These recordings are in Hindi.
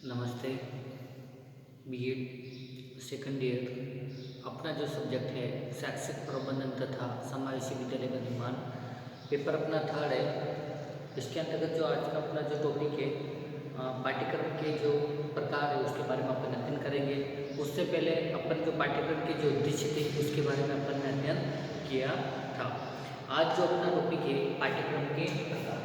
नमस्ते। बीएड सेकंड ईयर अपना जो सब्जेक्ट है शैक्षिक प्रबंधन तथा समावेशी विद्यालय का निर्माण पेपर अपना थर्ड है। इसके अंतर्गत जो आज का अपना जो टॉपिक है पाठ्यक्रम के जो प्रकार है उसके बारे में अपन अध्ययन करेंगे। उससे पहले अपन जो पाठ्यक्रम के जो उद्देश्य थे उसके बारे में अपन ने अध्ययन किया था। आज जो अपना टॉपिक है पाठ्यक्रम के प्रकार।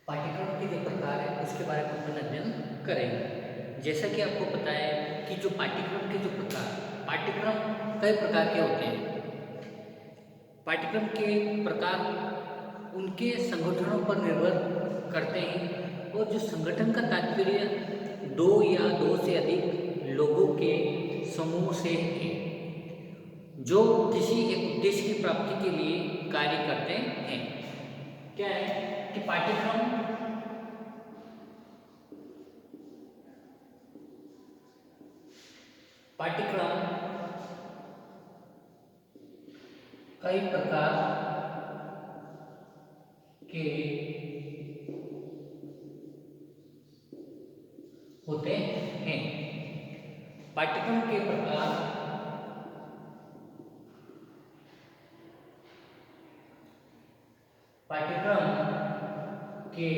पाठ्यक्रम के जो प्रकार है उसके बारे में अपन अध्ययन करेंगे। जैसा कि आपको पता है कि जो पाठ्यक्रम के जो पाठ्यक्रम कई प्रकार के होते हैं। पाठ्यक्रम के प्रकार उनके संगठनों पर निर्भर करते हैं और जो संगठन का तात्पर्य दो या दो से अधिक लोगों के समूह से है जो किसी एक उद्देश्य की प्राप्ति के लिए कार्य करते हैं। क्या है कि पाठ्यक्रम कई प्रकार के होते हैं। पाठ्यक्रम के प्रकार पाठ्यक्रम के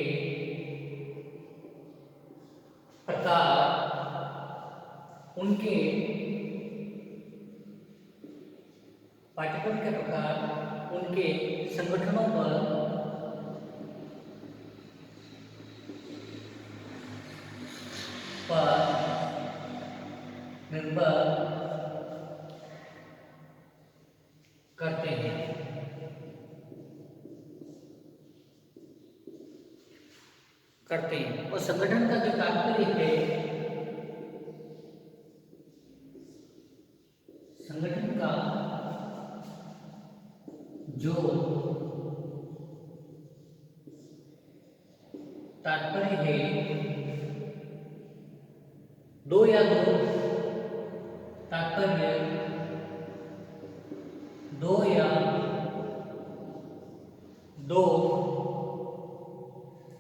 प्रकार उनके पाठ्यक्रम के प्रकार उनके संगठनों पर निर्भर करते हैं। और संगठन का जो तात्पर्य है संगठन का जो तात्पर्य है दो या दो तात्पर्य दो या दो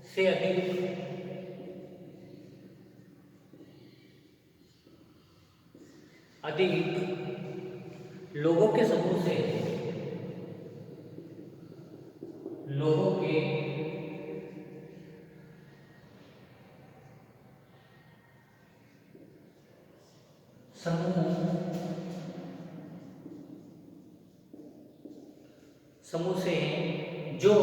से अधिक लोगों के समूह से लोगों के समूह से जो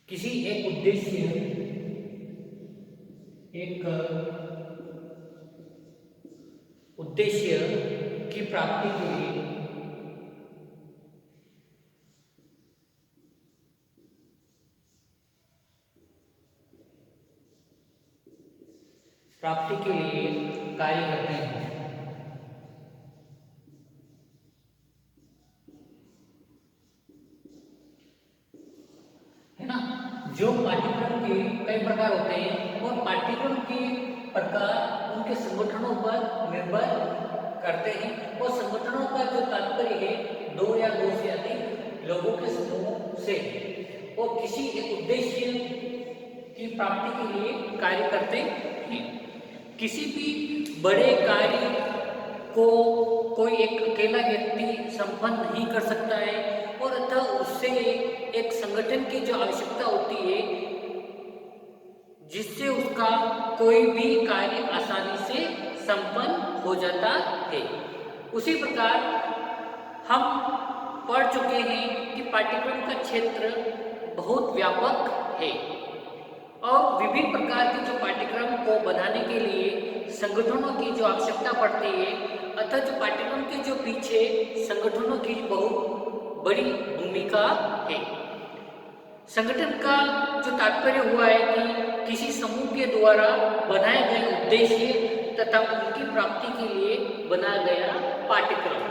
किसी एक उद्देश्य की प्राप्ति के लिए कार्य करते हैं। है ना। जो पाठ्यक्रम के कई प्रकार होते हैं और पाठ्यक्रम के प्रकार उनके संगठनों पर निर्भर करते हैं और संगठनों का जो तात्पर्य है दो या दो से अधिक लोगों के समूह से और किसी एक उद्देश्य की प्राप्ति के लिए कार्य करते हैं। किसी भी बड़े कार्य को कोई एक अकेला व्यक्ति संपन्न नहीं कर सकता है और अतः उससे एक संगठन की जो आवश्यकता होती है जिससे उसका कोई भी कार्य आसानी से संपन्न हो जाता है। उसी प्रकार हम पढ़ चुके हैं कि पाठ्यक्रम का क्षेत्र बहुत व्यापक है और विभिन्न प्रकार के जो पाठ्यक्रम को बनाने के लिए संगठनों की जो आवश्यकता पड़ती है अतः जो पाठ्यक्रम के जो पीछे संगठनों की बहुत बड़ी भूमिका है। संगठन का जो तात्पर्य हुआ है कि किसी समूह के द्वारा बनाए गए उद्देश्य तथा उनकी प्राप्ति के लिए बनाया गया पाठ्यक्रम।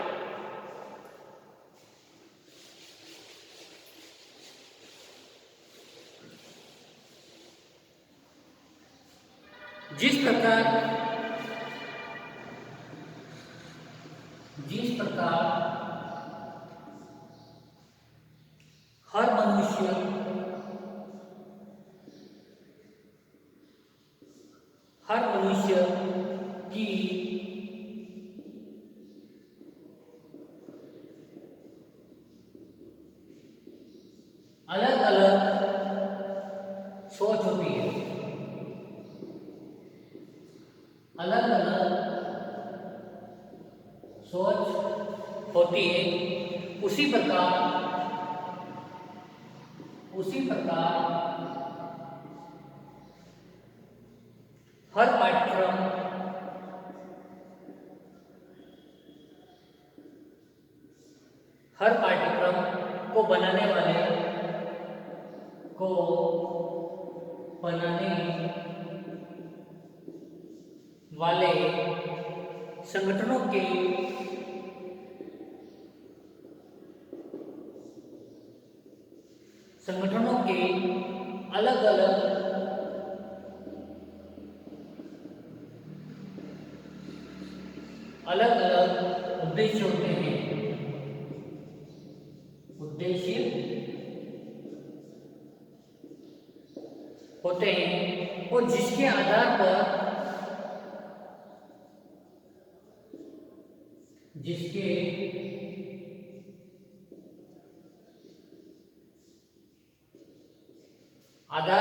जिस प्रकार हर मनुष्य की अलग अलग सोच होती है, अलग अलग सोच होती है, उसी प्रकार हर पाठ्यक्रम को बनाने वाले संगठनों के अलग अलग उद्देश्य होते हैं, और जिसके आधार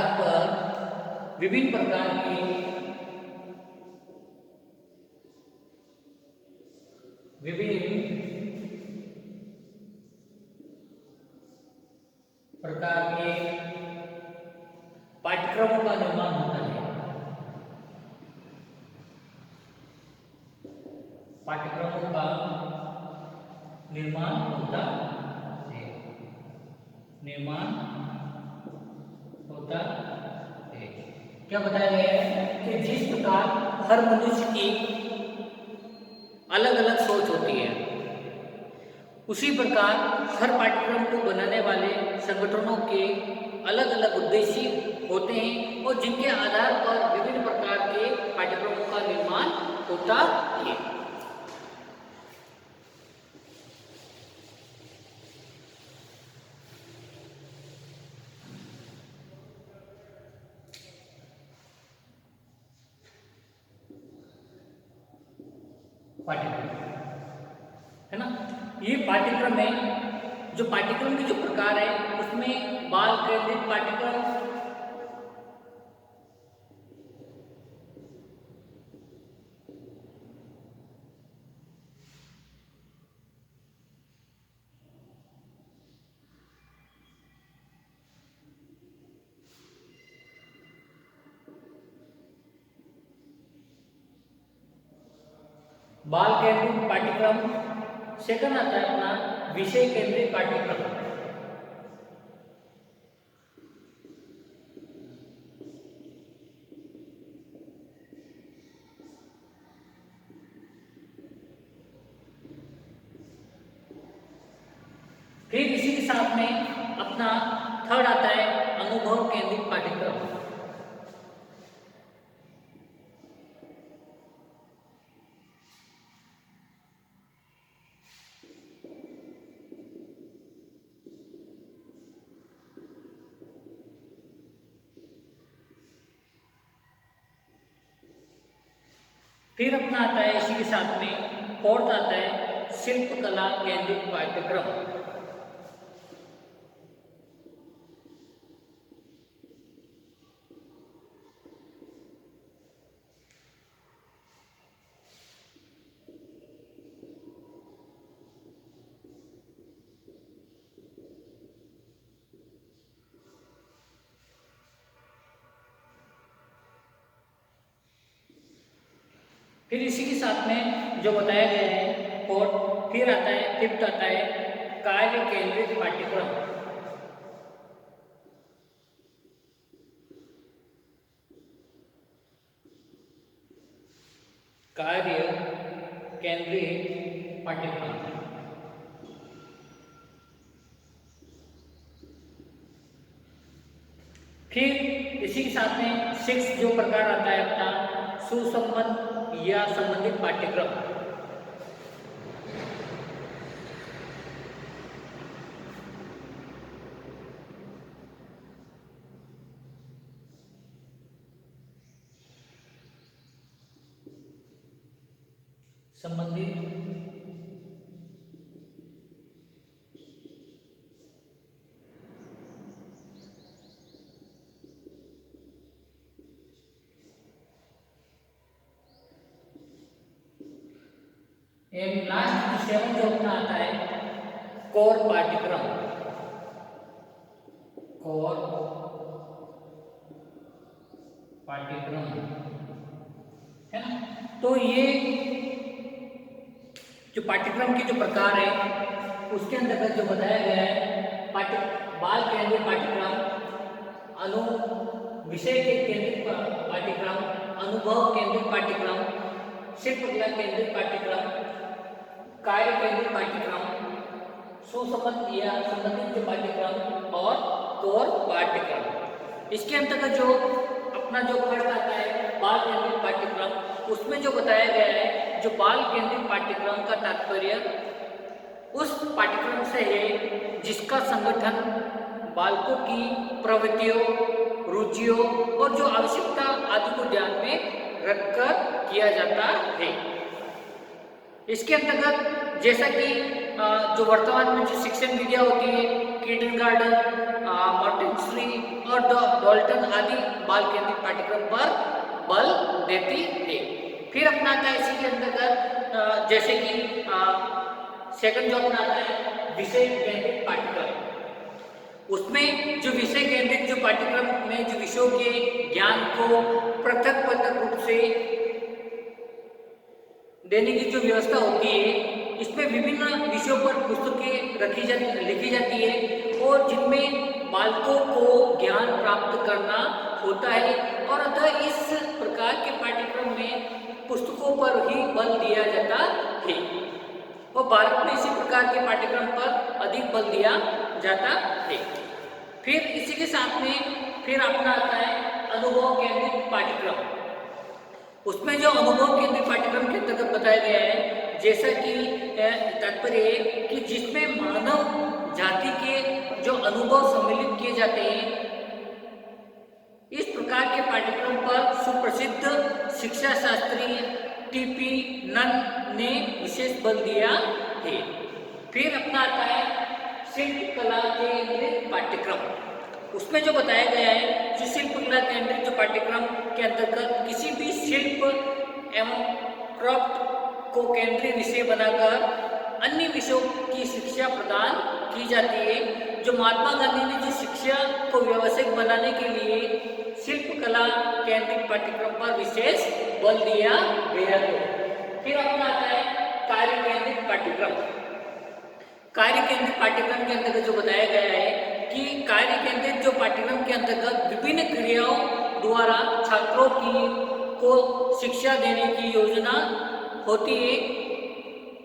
पर विभिन्न प्रकार के पाठ्यक्रमों का निर्माण होता है। क्या बताया गया है कि जिस प्रकार हर मनुष्य की अलग अलग सोच होती है, उसी प्रकार हर पाठ्यक्रम को बनाने वाले संगठनों के अलग अलग उद्देश्य होते हैं, और जिनके आधार पर विभिन्न प्रकार के पाठ्यक्रमों का निर्माण होता है। पाठ्यक्रम है ना, ये पाठ्यक्रम है, जो पाठ्यक्रम के जो प्रकार है उसमें बाल केंद्रित पाठ्यक्रम, सेकंड आता है अपना विषय केंद्रित पाठ्यक्रम। फिर इसी के साथ में अपना थर्ड आता है अनुभव केंद्रित पाठ्यक्रम। फिर अपना आता है इसी के साथ में फोर्थ आता है शिल्प कला केंद्रित पाठ्यक्रम। फिर इसी के साथ में जो बताया गया है फोर्थ, फिर आता है फिफ्थ आता है कार्य केंद्रित पाठ्यक्रम। कार्य केंद्रित पाठ्यक्रम। फिर इसी के साथ में सिक्स जो प्रकार आता है अपना सुसंबद्ध या संबंधित पाठ्यक्रम। संबंधित एंड लास्ट 7 जो अपना आता है कोर पाठ्यक्रम। कोर पाठ्यक्रम है ना। तो ये जो पाठ्यक्रम के जो प्रकार है उसके अंतर्गत जो बताया गया है बाल केंद्रित पाठ्यक्रम, विषय के केंद्रित पाठ्यक्रम, अनुभव केंद्रित पाठ्यक्रम, शिल्पकला केंद्रित पाठ्यक्रम, कार्य केंद्रित पाठ्यक्रम, सुसंबद्ध या संबंधित जो पाठ्यक्रम और कोर पाठ्यक्रम। इसके अंतर्गत जो अपना जो फर्स्ट आता है बाल केंद्रित पाठ्यक्रम, उसमें जो बताया गया है जो बाल केंद्रित पाठ्यक्रम का तात्पर्य उस पाठ्यक्रम से है जिसका संगठन बालकों की प्रवृत्तियों, रुचियों और जो आवश्यकता आदि को ध्यान में रखकर किया जाता है। इसके अंतर्गत जैसा कि जो वर्तमान में जो शिक्षण विद्या होती है, किंडरगार्टन, मॉन्टेसरी और डॉल्टन आदि बाल केंद्रित पाठ्यक्रम पर बल देती है। फिर अपना आता है इसी के अंतर्गत जैसे कि सेकंड जो अपना आता है विषय केंद्रित पाठ्यक्रम। उसमें जो विषय केंद्रित जो पाठ्यक्रम में जो विषयों के ज्ञान को पृथक पृथक रूप से देने की जो व्यवस्था होती है, इसमें विभिन्न विषयों पर पुस्तकें लिखी जाती है और जिनमें बालकों को ज्ञान प्राप्त करना होता है। और अतः इस प्रकार के पाठ्यक्रम में पुस्तकों पर ही बल दिया जाता है और भारत में इसी प्रकार के पाठ्यक्रम पर अधिक बल दिया जाता है। फिर इसी के साथ में फिर अपना आता है अनुभव केंद्रित पाठ्यक्रम। उसमें जो अनुभव केंद्रित पाठ्यक्रम के अंतर्गत बताया गया है जैसा कि तात्पर्य है कि जिसमें मानव जाति के जो अनुभव सम्मिलित किए जाते हैं, इस प्रकार के पाठ्यक्रम पर सुप्रसिद्ध शिक्षा शास्त्री टीपी नन ने विशेष बल दिया है। फिर अपना आता है शिल्प कला केंद्रित पाठ्यक्रम। उसमें जो बताया गया है जो शिल्प कला केंद्रित जो पाठ्यक्रम के अंतर्गत किसी भी शिल्प एवं क्राफ्ट को केंद्रीय विषय बनाकर अन्य विषयों की शिक्षा प्रदान की जाती है। जो महात्मा गांधी ने जो शिक्षा को व्यावसायिक बनाने के लिए शिल्प कला केंद्रित पाठ्यक्रम पर विशेष बल दिया गया है। फिर अपना आता है कार्य केंद्रित पाठ्यक्रम। कार्य केंद्रित पाठ्यक्रम के अंतर्गत जो बताया गया है कि कार्य केंद्रित जो पाठ्यक्रम के अंतर्गत विभिन्न क्रियाओं द्वारा छात्रों को शिक्षा देने की योजना होती है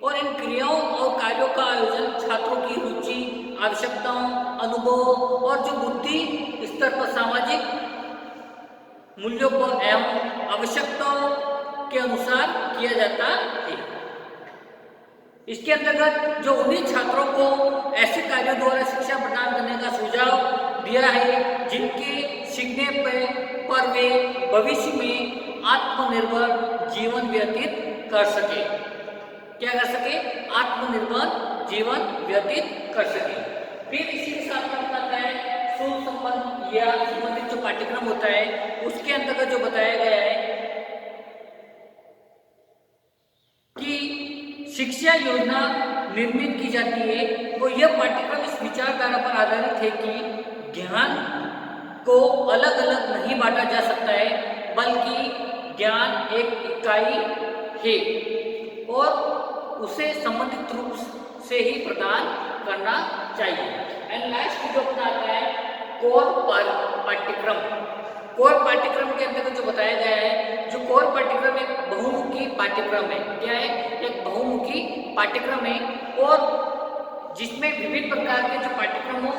और इन क्रियाओं और कार्यों का आयोजन छात्रों की रुचि, आवश्यकताओं, अनुभव और जो बुद्धि स्तर पर सामाजिक मूल्यों पर एवं आवश्यकताओं के अनुसार किया जाता है। इसके अंतर्गत जो उन्हीं छात्रों को ऐसे कार्यों द्वारा शिक्षा प्रदान करने का सुझाव दिया है जिनके सीखने पर वे भविष्य में आत्मनिर्भर जीवन व्यतीत कर सके। क्या कर सके? आत्मनिर्भर जीवन व्यतीत कर सके। फिर इसी के साथ में आता है सुसंबद्ध या संबंधित जो पाठ्यक्रम होता है उसके अंतर्गत जो बताया गया है कि शिक्षा योजना निर्मित की जाती है और यह पाठ्यक्रम इस विचारधारा पर आधारित है कि ज्ञान को अलग अलग नहीं बांटा जा सकता है बल्कि ज्ञान एक इकाई है और उसे संबंधित रूप से ही प्रदान करना चाहिए। एंड लास्ट जो अपना आता है कोर पाठ्यक्रम। कोर पाठ्यक्रम के अंतर्गत जो बताया गया है जो कोर पाठ्यक्रम एक बहुमुखी पाठ्यक्रम है। क्या है? एक बहुमुखी पाठ्यक्रम है और जिसमें विभिन्न प्रकार के जो पाठ्यक्रमों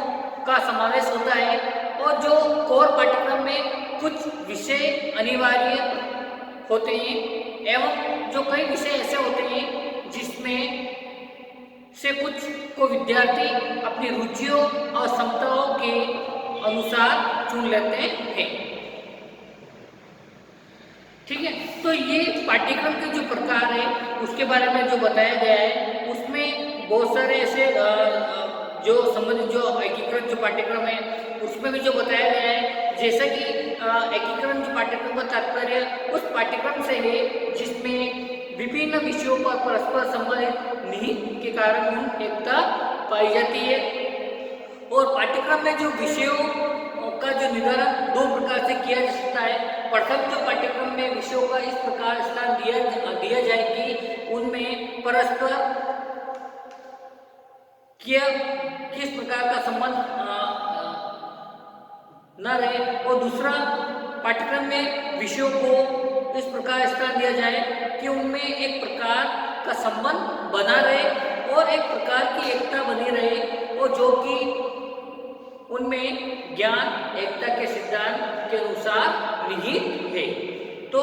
का समावेश होता है और जो कोर पाठ्यक्रम में कुछ विषय अनिवार्य होते हैं एवं जो कई विषय ऐसे होते हैं जिसमें से कुछ को विद्यार्थी अपनी रुचियों और क्षमताओं के अनुसार चुन लेते हैं। ठीक है, तो ये पाठ्यक्रम के जो प्रकार है उसके बारे में जो बताया गया है, उसमें बहुत सारे ऐसे जो संबंधित जो एकीकृत जो पाठ्यक्रम है उसमें भी जो बताया गया है, जैसा कि एकीकरण जो पाठ्यक्रम का तात्पर्य उस पाठ्यक्रम से है जिसमें विभिन्न विषयों पर परस्पर संबंधित निहित के कारण एकता पाई जाती है। और पाठ्यक्रम में जो विषयों का जो निर्धारण दो प्रकार से किया जा सकता है। प्रथम जो पाठ्यक्रम में विषयों का इस प्रकार स्थान दिया जाए कि उनमें परस्पर किस प्रकार का संबंध न रहे, और दूसरा पाठ्यक्रम में विषयों को इस प्रकार स्थान दिया जाए कि उनमें एक प्रकार का संबंध बना रहे और एक प्रकार की एकता बनी रहे, और जो कि उनमें ज्ञान एकता के सिद्धांत के अनुसार निहित है। तो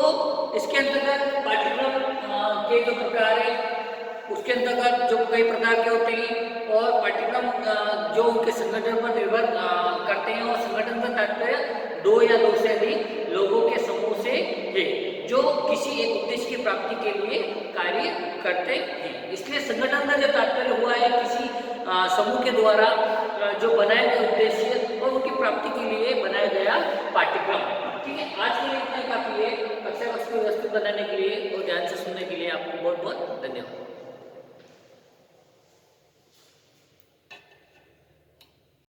इसके अंतर्गत पाठ्यक्रम के जो प्रकार है उसके अंतर्गत जो कई प्रकार के होते हैं, और पाठ्यक्रम जो उनके संगठन पर निर्भर करते हैं, और संगठन का तात्पर्य दो या दो से अधिक लोगों के समूह से है जो किसी एक उद्देश्य की प्राप्ति के लिए कार्य करते हैं। इसलिए संगठन का जो तात्पर्य हुआ है किसी समूह के द्वारा जो बनाए गए उद्देश्य और उनकी प्राप्ति के लिए बनाया गया पाठ्यक्रम। ठीक है, आज के लिए इतना काफी है। कक्षा को व्यवस्थित बनाने के लिए और ध्यान से सुनने के लिए आपको बहुत बहुत धन्यवाद।